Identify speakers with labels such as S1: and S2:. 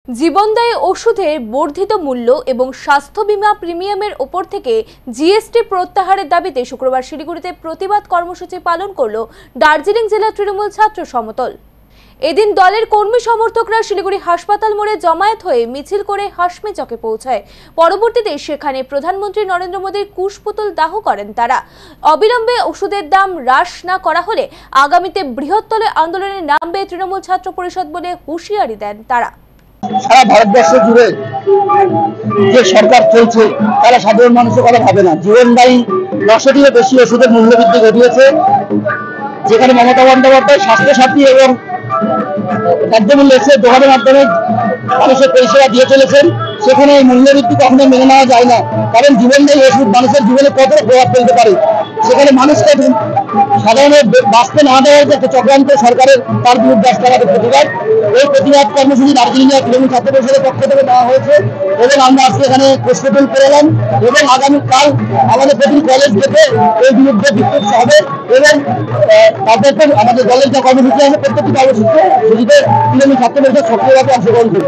S1: জীবনদায়ী ওষুধের বর্ধিত মূল্য এবং স্বাস্থ্য বীমা প্রিমিয়ামের ওপর থেকে জিএসটি প্রত্যাহারের দাবিতে শুক্রবার শিলিগুড়িতে প্রতিবাদ কর্মসূচি পালন করল দার্জিলিং জেলা তৃণমূল ছাত্র সমদল। এদিন দলের কর্মী সমর্থকরা শিলিগুড়ি হাসপাতাল মোড়ে জমায়েত হয়ে মিছিল করে হাসমি চকে পৌঁছায়। পরবর্তীতে সেখানে প্রধানমন্ত্রী নরেন্দ্র মোদীর কুশপুতুল দাহ করেন তারা। অবিলম্বে ওষুধের দাম হ্রাস না করা হলে আগামীতে বৃহত্তর আন্দোলনে নামবে তৃণমূল ছাত্র পরিষদ বলে হুঁশিয়ারি দেন তারা।
S2: সারা ভারতবর্ষ জুড়ে যে সরকার চলছে তারা সাধারণ মানুষের কথা ভাবে না। জীবনদায়ী 900-টিরও বেশি ওষুধের মূল্য বৃদ্ধি ঘটিয়েছে, যেখানে মমতা বন্দ্যোপাধ্যায় স্বাস্থ্যসাথী এবং খাদ্যমূল্য এসে দোকানের মাধ্যমে মানুষের পরিষেবা দিয়ে চলেছেন, সেখানে এই মূল্য বৃদ্ধি কখনো মেনে নেওয়া যায় না। কারণ জীবনদায়ী ওষুধ মানুষের জীবনে কতটা প্রভাব ফেলতে পারে, সেখানে মানুষকে সাধারণত বাঁচতে না দেওয়ার যে একটা চক্রান্ত সরকারের, তার বিরুদ্ধে আজকে আমাদের প্রতিবাদ। এই প্রতিবাদ কর্মসূচি দার্জিলিং তৃণমূল ছাত্র পরিষদের পক্ষ থেকে নেওয়া হয়েছে এবং আমরা আজকে এখানে প্রস্তুতি করে এলাম এবং আগামীকাল আমাদের প্রতিটি কলেজ থেকে এই বিরুদ্ধে বিক্ষোভ হবে এবং তারপর আমাদের দলের যে কর্মসূচি আছে প্রত্যেকটি কর্মসূচিতে তৃণমূল ছাত্র পরিষদ সক্রিয়ভাবে অংশগ্রহণ করবে।